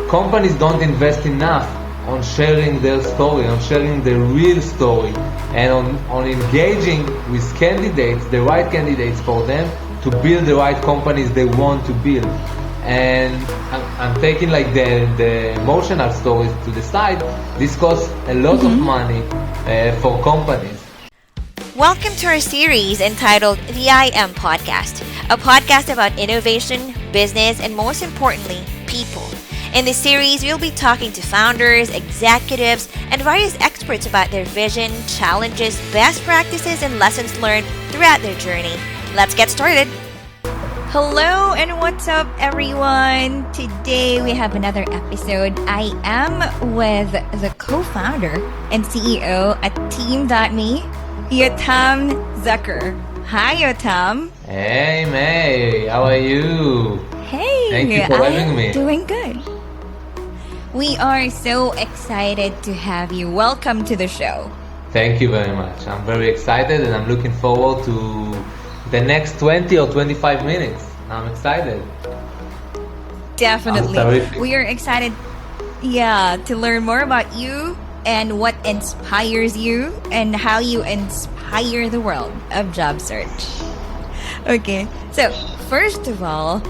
companies don't invest enough on sharing their story, on sharing the real story, and on engaging with candidates, the right candidates for them to build the right companies they want to build. And I'm taking like the emotional stories to the side. This costs a lot of money for companies. Welcome to our series entitled the IAM Podcast, a podcast about innovation, business, and most importantly, people. In this series, we'll be talking to founders, executives, and various experts about their vision, challenges, best practices, and lessons learned throughout their journey. Let's get started. Hello and what's up, everyone? Today we have another episode. I am with the co-founder and CEO at Teamme, Yotam Tzuker. Hi, Yotam. Hey, May. How are you? Hey, thank you for having me. Doing good. We are so excited to have you. Welcome to the show. Thank you very much. I'm very excited and I'm looking forward to the next 20 or 25 minutes. I'm excited. Definitely. We are excited, to learn more about you and what inspires you and how you inspire the world of job search. Okay, so first of all,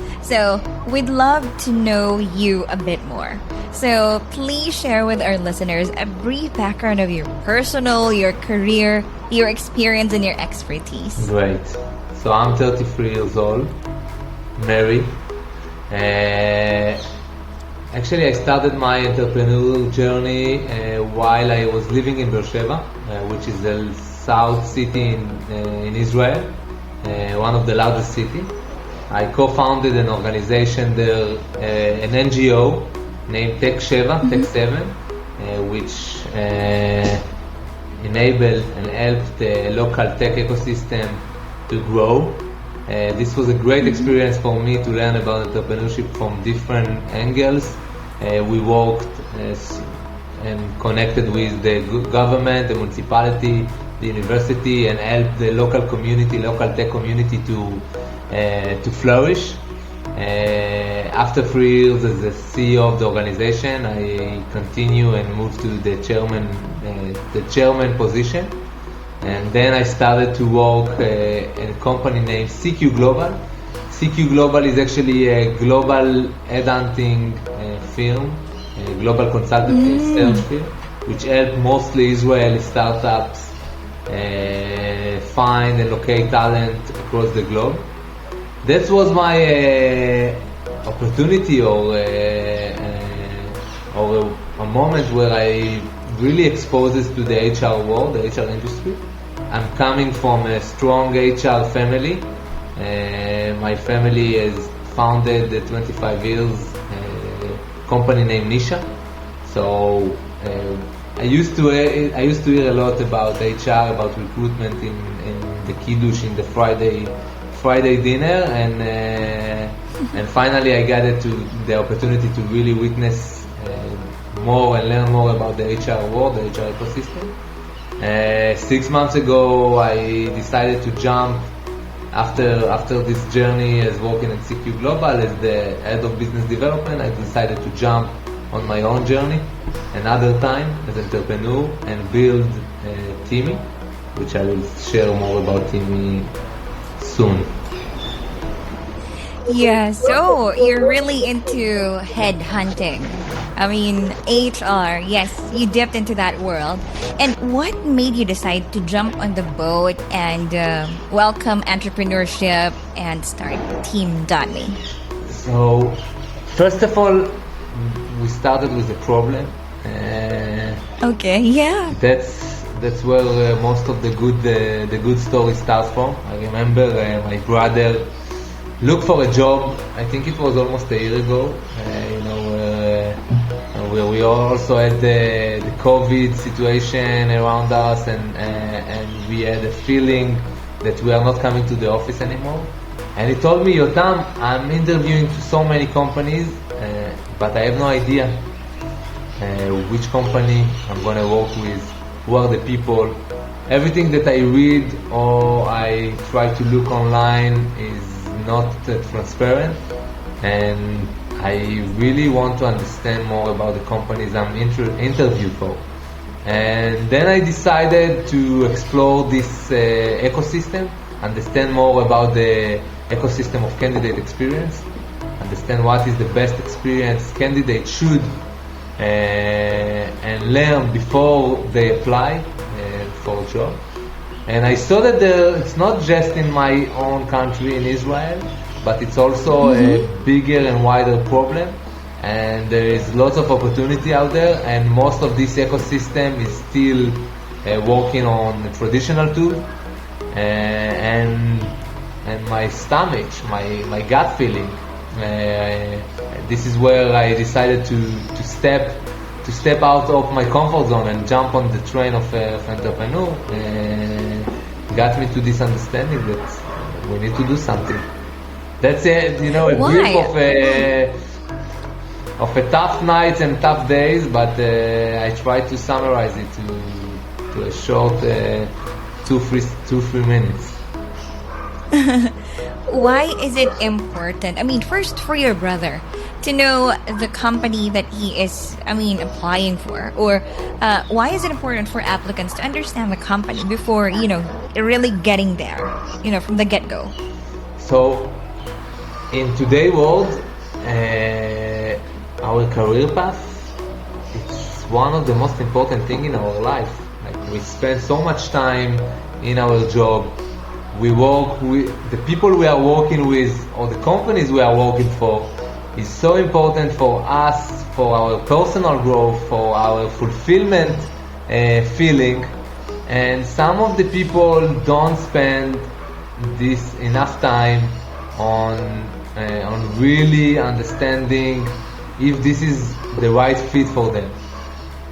we'd love to know you a bit more. So please share with our listeners a brief background of your personal, your career, your experience, and your expertise. Great. So I'm 33 years old, married. Actually, I started my entrepreneurial journey while I was living in Beersheba, which is the south city in Israel, one of the largest cities. I co-founded an organization there, an NGO named Tech7, which enabled and helped the local tech ecosystem to grow. This was a great experience for me to learn about entrepreneurship from different angles. We worked and connected with the government, the municipality, the university, and helped the local tech community to flourish. After 3 years as the CEO of the organization, I continue and moved to the chairman position. And then I started to work in a company named CQ Global. CQ Global is actually a global headhunting firm, a global consultancy search firm, which helped mostly Israeli startups find and locate talent across the globe. That was my opportunity or a moment where I really exposed to the HR world, the HR industry. I'm coming from a strong HR family. My family has founded 25 years a company named Nisha. So I used to hear a lot about HR, about recruitment in the kiddush, in the Friday dinner, and finally I got the opportunity to really witness more and learn more about the HR world, the HR ecosystem. 6 months ago, I decided to jump after this journey as working at CQ Global as the head of business development. I decided to jump on my own journey another time as an entrepreneur and build Teamme, which I will share more about Teamme soon. Yeah, so you're really into headhunting. I mean, HR, yes, you dipped into that world. And what made you decide to jump on the boat and welcome entrepreneurship and start Teamme? So, first of all, we started with a problem. Okay, yeah. That's where most of the good stories start from. I remember my brother looked for a job. I think it was almost a year ago. Where we also had the COVID situation around us, and we had a feeling that we are not coming to the office anymore. And he told me, Yotam, I'm interviewing to so many companies, but I have no idea which company I'm going to work with, who are the people. Everything that I read or I try to look online is not transparent. and I really want to understand more about the companies I'm interviewed for. And then I decided to explore this ecosystem, understand more about the ecosystem of candidate experience, understand what is the best experience candidates should and learn before they apply for a job. And I saw that it's not just in my own country, in Israel, but it's also a bigger and wider problem. And there is lots of opportunity out there, and most of this ecosystem is still working on a traditional tool. And my stomach, my gut feeling, this is where I decided to step out of my comfort zone and jump on the train of entrepreneur. Got me to this understanding that we need to do something. That's a brief of a tough nights and tough days, but I try to summarize it to a short 2-3 minutes. Why is it important? I mean, first for your brother to know the company that he is, applying for, or why is it important for applicants to understand the company before, really getting there, from the get-go? So, in today's world, our career path is one of the most important things in our life. Like, we spend so much time in our job. We work with the people we are working with, or the companies we are working for. Is so important for us, for our personal growth, for our fulfillment feeling. And some of the people don't spend this enough time on really understanding if this is the right fit for them.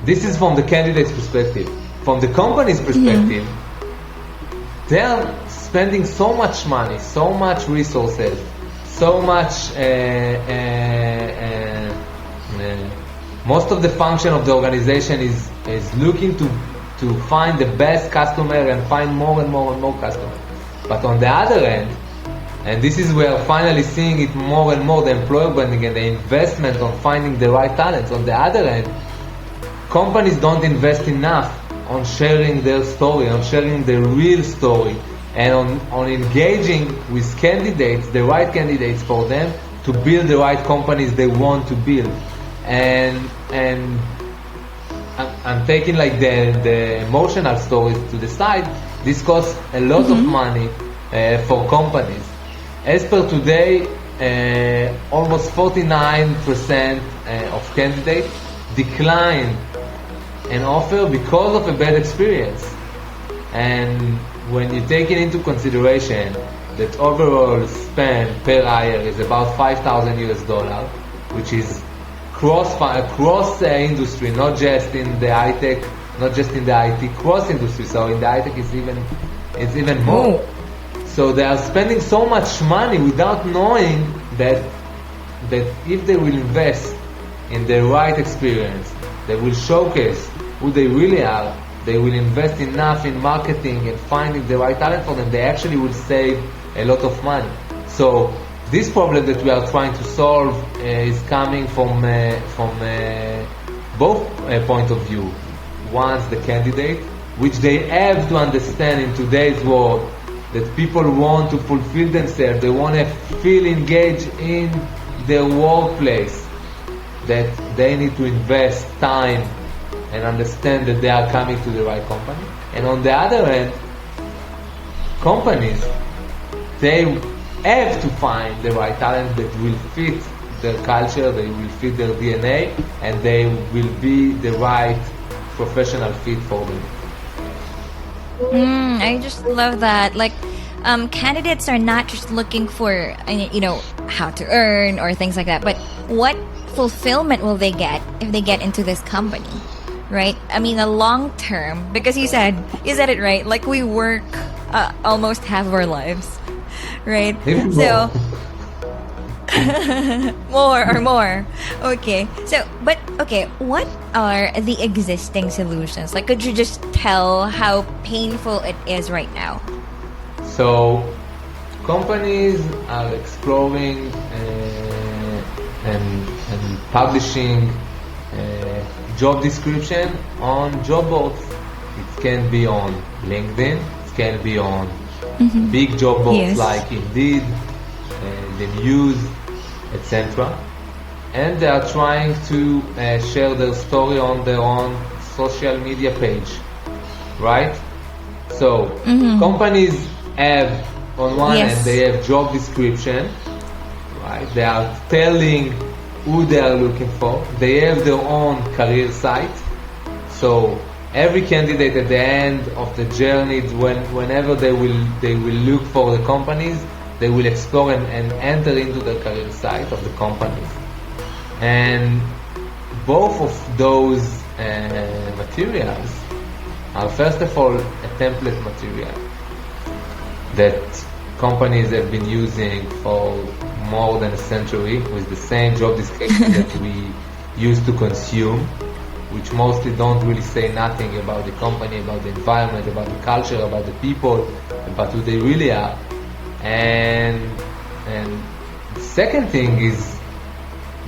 This is from the candidate's perspective. From the company's perspective, they are spending so much money, so much resources, so much. Most of the function of the organization is looking to find the best customer and find more and more and more customers. But on the other end, and this is where finally seeing it more and more, the employer branding and the investment on finding the right talents. On the other end, companies don't invest enough on sharing their story, on sharing the real story, and on engaging with candidates, the right candidates for them to build the right companies they want to build. And I'm taking like the emotional stories to the side. This costs a lot of money for companies. As per today, almost 49% of candidates decline an offer because of a bad experience. And when you take it into consideration that overall spend per hire is about $5,000, which is cross industry, not just in the high tech, not just in the IT, cross industry. So in the high tech it's even more. So they are spending so much money without knowing that if they will invest in the right experience, they will showcase who they really are, they will invest enough in marketing and finding the right talent for them, they actually will save a lot of money. So this problem that we are trying to solve is coming from both point of view. Once the candidate, which they have to understand in today's world, that people want to fulfill themselves, they want to feel engaged in their workplace, that they need to invest time and understand that they are coming to the right company. And on the other hand, companies, they have to find the right talent that will fit their culture, they will fit their DNA, and they will be the right professional fit for them. I just love that. Like, candidates are not just looking for, how to earn or things like that, but what fulfillment will they get if they get into this company, right? I mean, a long term, because you said it right. Like, we work almost half of our lives, right? So more. Okay. So, but okay, what are the existing solutions? Like, could you just tell how painful it is right now? So, companies are exploring and publishing job description on job boards. It can be on LinkedIn, it can be on big job boards like Indeed, the News, etc. And they are trying to share their story on their own social media page, right? So companies have, on one hand, they have job description, right? They are telling who they are looking for. They have their own career site. So every candidate at the end of the journey, whenever they will look for the companies, they will explore and enter into the career site of the companies. And both of those materials are, first of all, a template material that companies have been using for more than a century, with the same job description that we used to consume, which mostly don't really say nothing about the company, about the environment, about the culture, about the people, about who they really are. And the second thing is,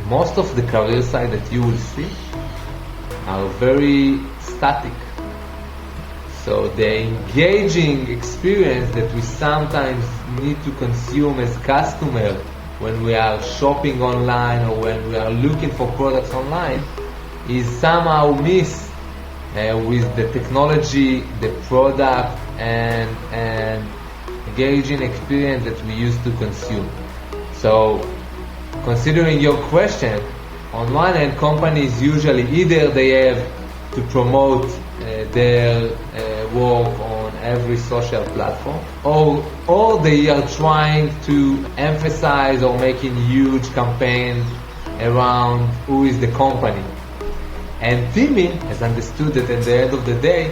most of the career sites that you will see are very static. So the engaging experience that we sometimes need to consume as customers when we are shopping online or when we are looking for products online is somehow missed with the technology, the product, and engaging experience that we used to consume. So, considering your question, on one hand, companies usually either they have to promote their work on every social platform, or they are trying to emphasize or making huge campaigns around who is the company. And Teamme has understood that at the end of the day,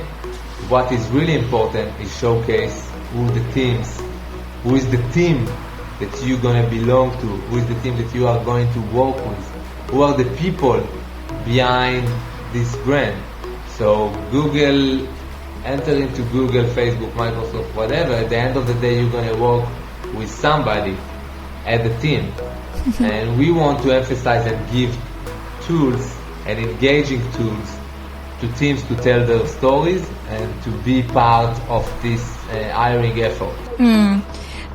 what is really important is showcase who the teams, who is the team that you're going to belong to, who is the team that you are going to work with, who are the people behind this brand. So Google, enter into Google, Facebook, Microsoft, whatever, at the end of the day you're going to work with somebody at the team. And we want to emphasize and give tools and engaging tools to teams to tell their stories and to be part of this hiring effort.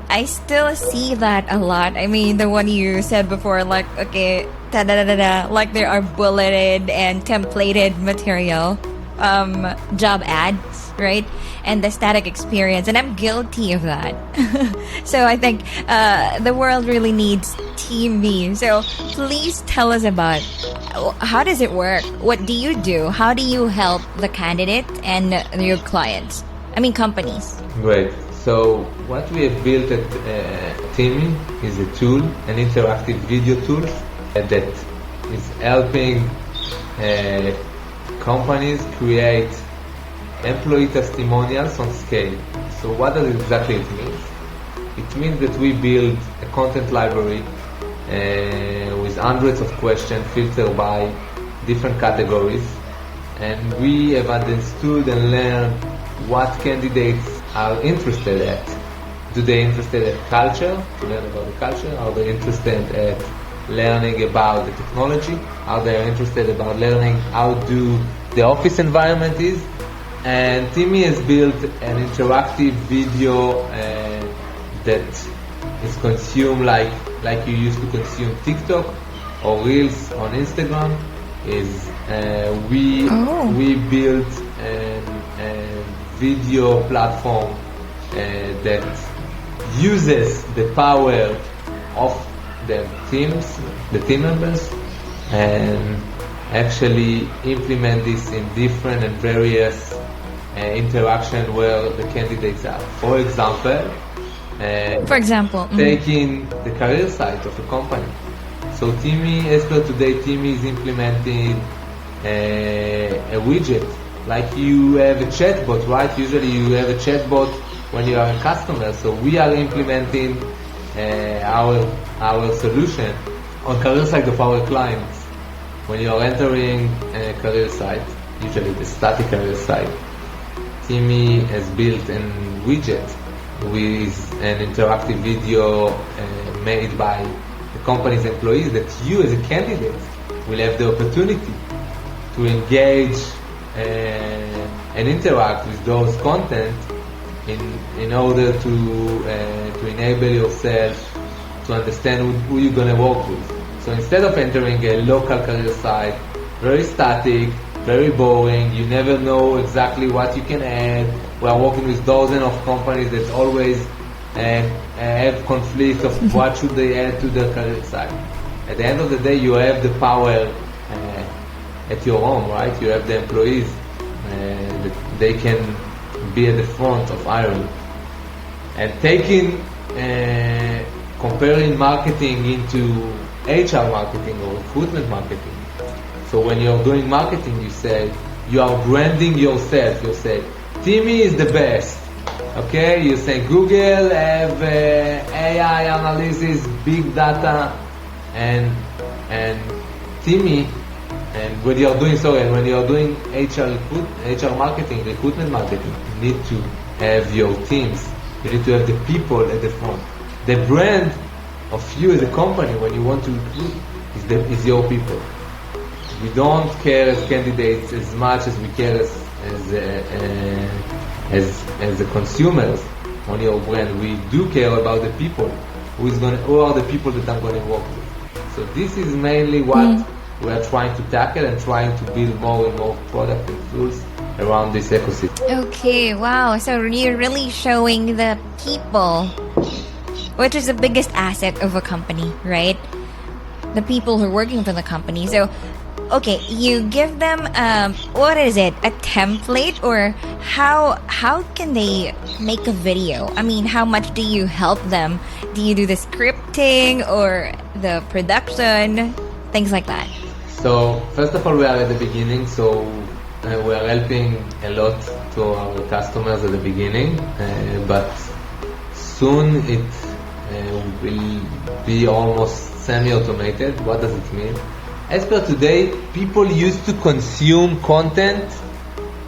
I still see that a lot. I mean, the one you said before, like, okay, like there are bulleted and templated material, job ads, right? And the static experience. And I'm guilty of that. So I think the world really needs Teamme. So please tell us about how does it work? What do you do? How do you help the candidate and your clients? I mean, companies. Great. So what we have built at Teamme is a tool, an interactive video tool that is helping companies create employee testimonials on scale. So what does exactly it mean? It means that we build a content library with hundreds of questions filtered by different categories, and we have understood and learned what candidates are interested at. Do they interested at culture, to learn about the culture? Are they interested at learning about the technology? Are they interested about learning how do the office environment is? And Teamme has built an interactive video that is consumed like you used to consume TikTok or Reels on Instagram. We built a video platform that uses the power of the teams, the team members, and actually implement this in different and various interaction where the candidates are. For example, taking the career side of a company. So Teamme, as per today, Teamme is implementing a widget. Like you have a chatbot, right? Usually you have a chatbot when you are a customer. So we are implementing our solution on career side of our clients. When you are entering a career site, usually the static career site, Teamme has built a widget with an interactive video made by a the company's employees, that you as a candidate will have the opportunity to engage and interact with those content in order to enable yourself to understand who you're going to work with. So instead of entering a local career site, very static, very boring, you never know exactly what you can add. We are working with dozens of companies that always have conflicts of what should they add to their career site. At the end of the day, you have the power at your home, right? You have the employees that they can be at the front of hiring. And comparing marketing into HR marketing or recruitment marketing. So when you're doing marketing, you say, you are branding yourself. You say, Teamme is the best. Okay, you say Google have AI analysis, big data, and Teamme. And when you're doing HR marketing, recruitment marketing, you need to have your teams. You need to have the people at the front. The brand of you as a company when you want to recruit is your people. We don't care as candidates as much as we care as the consumers on your brand. We do care about the people. Who are the people that I'm going to work with? So this is mainly what we are trying to tackle and trying to build more and more product and tools around this ecosystem. Okay, wow. So you're really showing the people, which is the biggest asset of a company, right? The people who are working for the company. So, okay, you give them, what is it, a template, or how can they make a video? I mean, how much do you help them? Do you do the scripting or the production, things like that? So, first of all, we are at the beginning, so we are helping a lot to our customers at the beginning, but soon it will be almost semi-automated. What does it mean? As per today, people used to consume content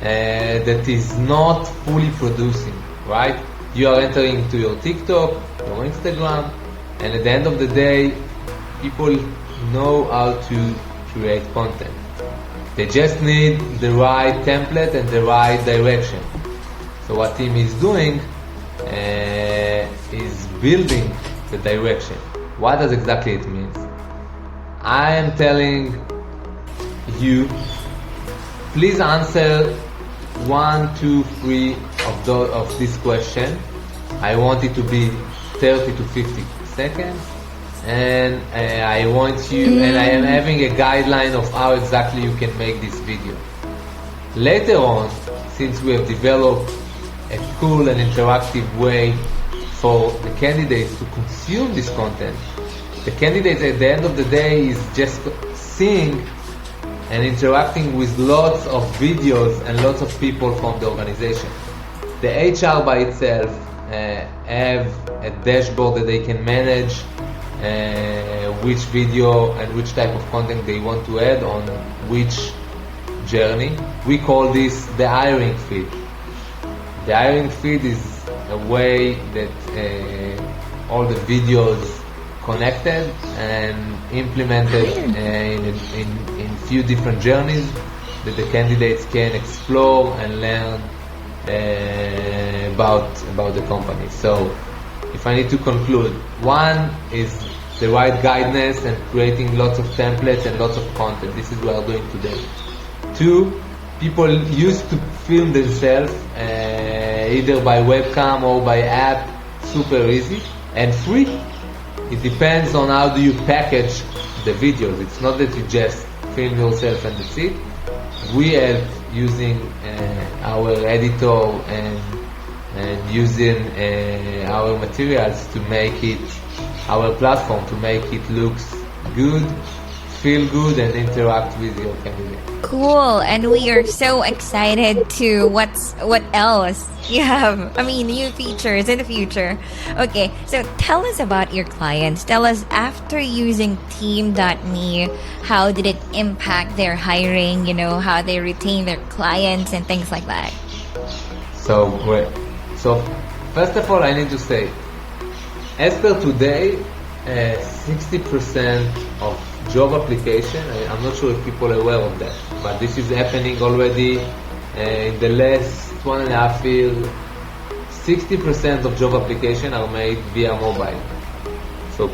that is not fully producing, right? You are entering to your TikTok, your Instagram, and at the end of the day, people know how to create content. They just need the right template and the right direction. So what Teamme is doing is building the direction. What does exactly it mean? I am telling you, please answer 1, 2, 3 of this question. I want it to be 30 to 50 seconds. And I want you, and I am having a guideline of how exactly you can make this video. Later on, since we have developed a cool and interactive way for the candidates to consume this content, the candidates at the end of the day is just seeing and interacting with lots of videos and lots of people from the organization. The HR by itself have a dashboard that they can manage which video and which type of content they want to add on which journey. We call this the hiring feed. The hiring feed is a way that all the videos connected and implemented in few different journeys that the candidates can explore and learn about the company. So if I need to conclude, one is the right guidance and creating lots of templates and lots of content. This is what we're doing today. 2, people used to film themselves either by webcam or by app, super easy. And 3, it depends on how do you package the videos. It's not that you just film yourself and that's it. We help using our editor and using our materials to make it, our platform to make it looks good, feel good, and interact with your candidate. Cool, and we are so excited to what else you have. I mean, new features in the future. Okay, so tell us about your clients. Tell us, after using Teamme, how did it impact their hiring? You know, how they retain their clients and things like that. So great. So first of all, I need to say, as per today, 60% of job application. I'm not sure if people are aware of that, but this is happening already in the last 1.5 years. 60% of job application are made via mobile. So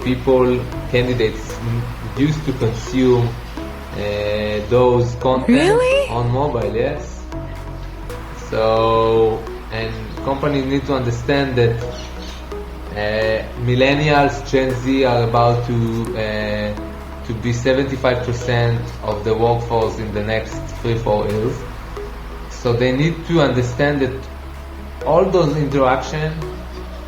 candidates used to consume those content on mobile, yes. So, and companies need to understand that millennials, Gen Z are about to be 75% of the workforce in the next 3-4 years. So they need to understand that all those interactions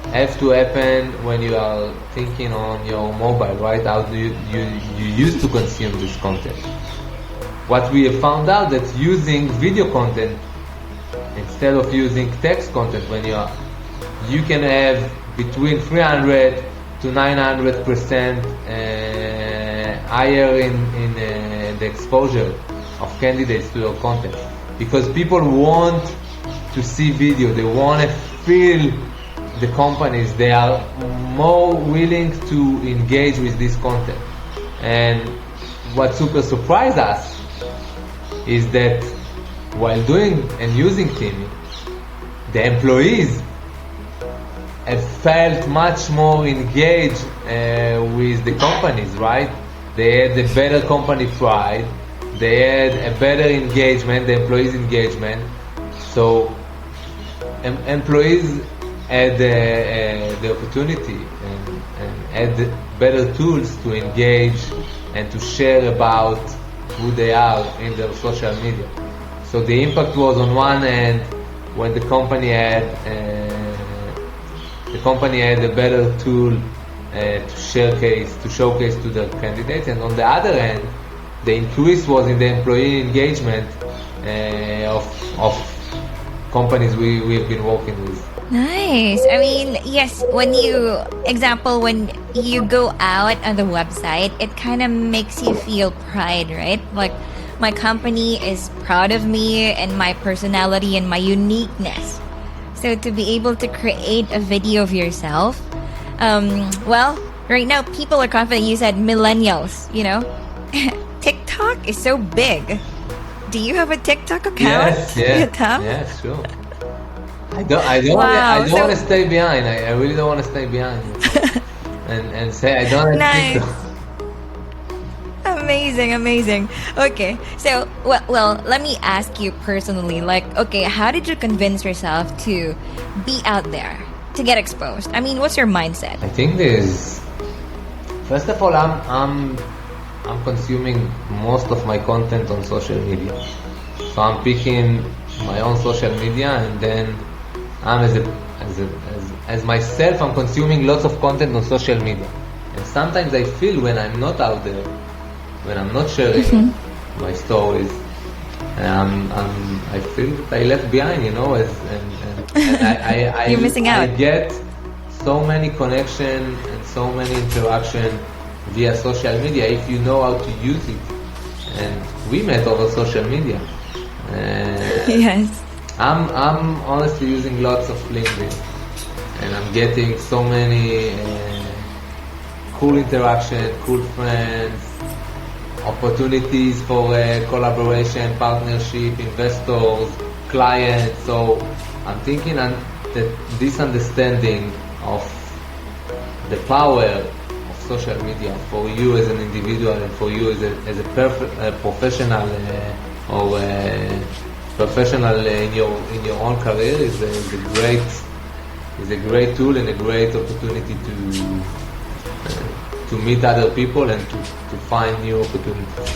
have to happen when you are thinking on your mobile, right? How do you used to consume this content? What we have found out that using video content instead of using text content, you can have between 300 to 900% higher in the exposure of candidates to your content, because people want to see video, they want to feel the companies, they are more willing to engage with this content. And what super surprised us is that while doing and using Teamme, the employees have felt much more engaged with the companies, right? They had a better company pride, they had a better engagement, the employees' engagement. So employees had the opportunity and had better tools to engage and to share about who they are in their social media. So the impact was, on one hand, when the company had a better tool to showcase to their candidates, and on the other hand, the increase was in the employee engagement of companies we've been working with. Nice. I mean, yes, when you go out on the website, it kind of makes you feel pride, right? Like, my company is proud of me and my personality and my uniqueness. So to be able to create a video of yourself, right now people are confident. You said millennials, TikTok is so big. Do you have a TikTok account? Yes, sure. I don't want to stay behind. I really don't want to stay behind and say I don't have TikTok. Amazing. Okay, so well, let me ask you personally. Like, okay, how did you convince yourself to be out there, to get exposed? I mean, what's your mindset? I think first of all, I'm consuming most of my content on social media. So I'm picking my own social media, and then as myself, I'm consuming lots of content on social media. And sometimes I feel when I'm not out there, when I'm not sharing my stories, I feel that I left behind, and you're missing out. I get so many connections and so many interaction via social media if you know how to use it. And we met over social media. Yes. I'm honestly using lots of LinkedIn, and I'm getting so many cool interaction, cool friends, opportunities for collaboration, partnership, investors, clients. So I'm thinking that this understanding of the power of social media for you as an individual and for you as a professional professional in your own career is a great tool and a great opportunity to meet other people and to find new opportunities.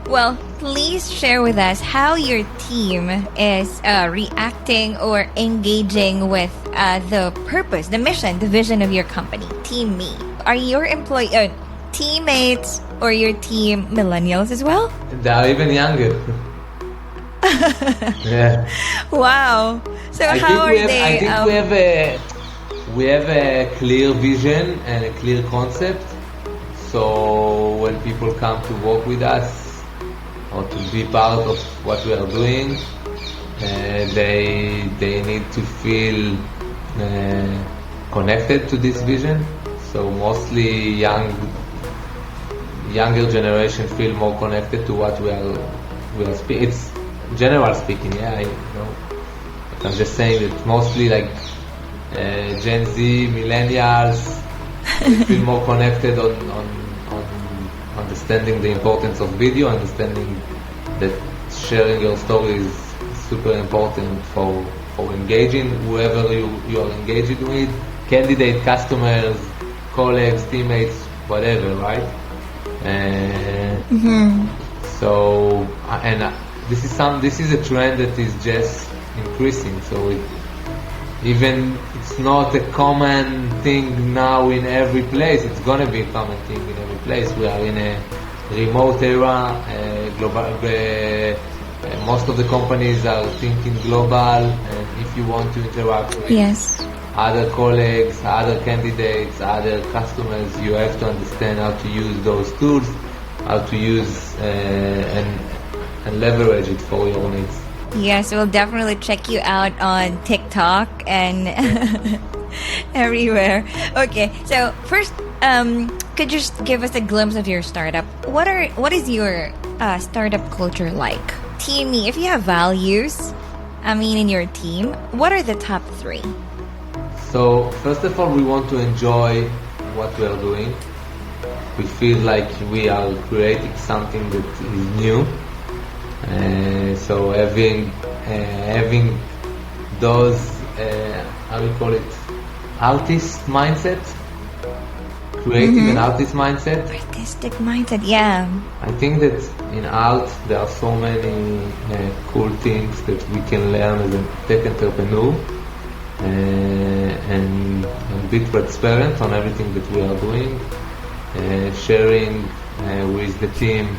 Well, please share with us how your team is reacting or engaging with the purpose, the mission, the vision of your company, Teamme. Are your teammates or your team millennials as well? They are even younger. Yeah. Wow. So I think we have a clear vision and a clear concept. So when people come to work with us or to be part of what we are doing, they need to feel connected to this vision. So So mostly younger generation feel more connected to what we are speaking. It's general speaking, But I'm just saying that mostly like Gen Z, millennials, they feel more connected on understanding the importance of video, understanding that sharing your story is super important for engaging whoever you are engaging with, candidate, customers, colleagues, teammates, whatever, right? So, and this is a trend that is just increasing. So it's not a common thing now in every place. It's gonna be a common thing in every place. We are in a remote era. Most of the companies are thinking global, and if you want to interact with other colleagues, other candidates, other customers, you have to understand how to use those tools, how to use and leverage it for your needs. Yes, we'll definitely check you out on TikTok and everywhere. Okay, so first, could you just give us a glimpse of your startup? What is your startup culture like? Teamme, if you have values, in your team, what are the top 3? So first of all, we want to enjoy what we are doing. We feel like we are creating something that is new. So having those how we call it, artist mindset, creating an artist mindset. Artistic mindset, yeah. I think that in art there are so many cool things that we can learn as a tech entrepreneur, and be transparent on everything that we are doing, sharing with the team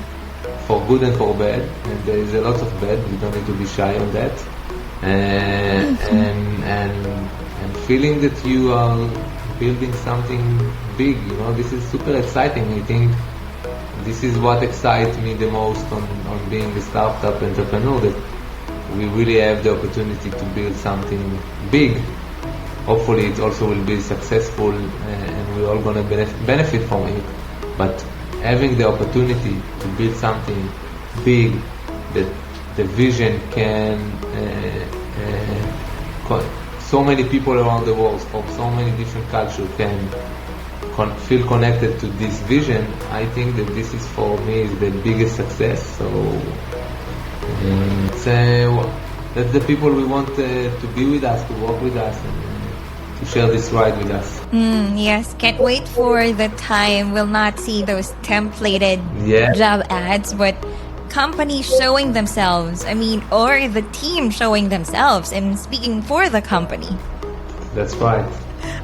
for good and for bad, and there is a lot of bad. We don't need to be shy on that, and feeling that you are building something big. This is super exciting. I think this is what excites me the most on being a startup entrepreneur, that we really have the opportunity to build something big. Hopefully it also will be successful, and we're all going to benefit from it. But having the opportunity to build something big, that the vision can so many people around the world from so many different cultures can feel connected to this vision. I think that this is, for me, is the biggest success. So that's the people we want to be with us, to work with us, and to share this ride with us. Yes, can't wait for the time we'll not see those templated job ads, but companies showing themselves, or the team showing themselves and speaking for the company. That's right.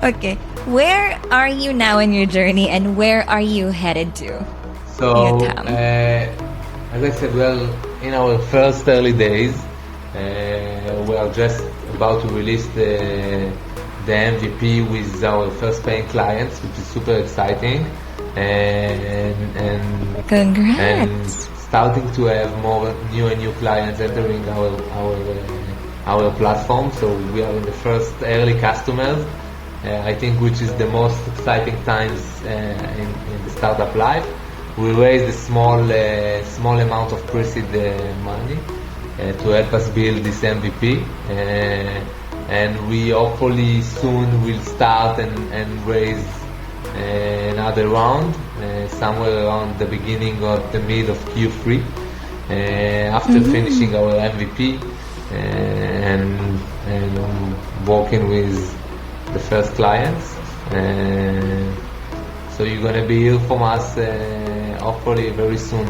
Okay, where are you now in your journey, and where are you headed to? So, as I said, in our first early days, we are just about to release the MVP with our first paying clients, which is super exciting, and congrats. And starting to have more new clients entering our platform. So we are in the first early customers, I think, which is the most exciting times in the startup life. We raised a small amount of pre-seed money to help us build this MVP, and we hopefully soon will start and raise another round somewhere around the beginning or the mid of Q3 after finishing our MVP and working with the first clients. So you're gonna be hearing from us hopefully very soon.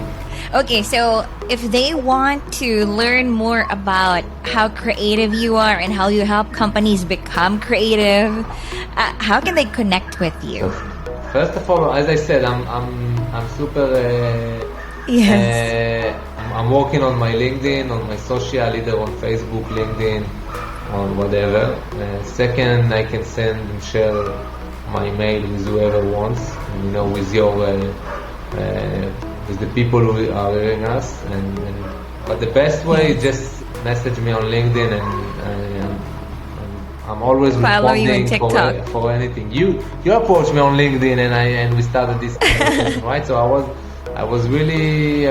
Okay, so if they want to learn more about how creative you are and how you help companies become creative, how can they connect with you? First of all, as I said, I'm super. I'm working on my LinkedIn, on my social, either on Facebook, LinkedIn, on whatever. Second, I can send and share my mail with whoever wants, with your with the people who are hearing us. But the best way is just message me on LinkedIn, and I'm always follow you on responding TikTok. for anything. You approached me on LinkedIn and we started this conversation, right? So I was really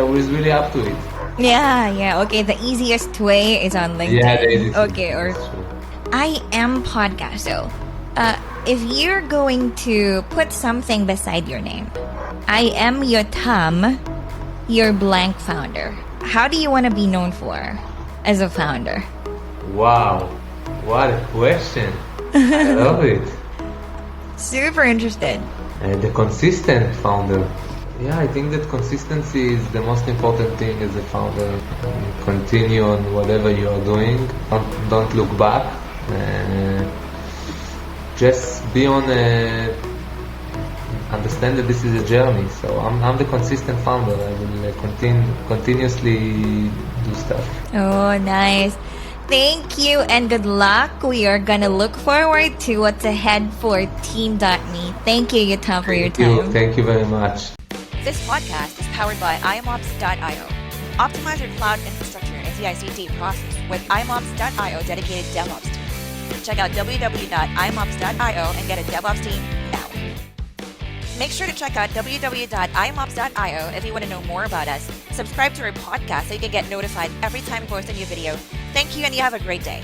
up to it. Yeah. Okay, the easiest way is on LinkedIn. Yeah, the easiest way. Okay, or That's true. I am podcast. So, if you're going to put something beside your name, I am Yotam, your blank founder. How do you want to be known for as a founder? Wow, what a question! I love it. Super interested. The consistent founder. Yeah, I think that consistency is the most important thing as a founder. Continue on whatever you are doing. Don't look back. Just be on. Understand that this is a journey. So I'm the consistent founder. I will continuously do stuff. Oh, nice. Thank you and good luck. We are gonna look forward to what's ahead for Teamme. Thank you, Yotam, for your time. Thank you very much. This podcast is powered by IAMOps.io. Optimize your cloud infrastructure and CI/CD process with IAMOps.io dedicated DevOps team. Check out www.iamops.io and get a DevOps team now. Make sure to check out www.iamops.io if you want to know more about us. Subscribe to our podcast so you can get notified every time we post a new video. Thank you and you have a great day.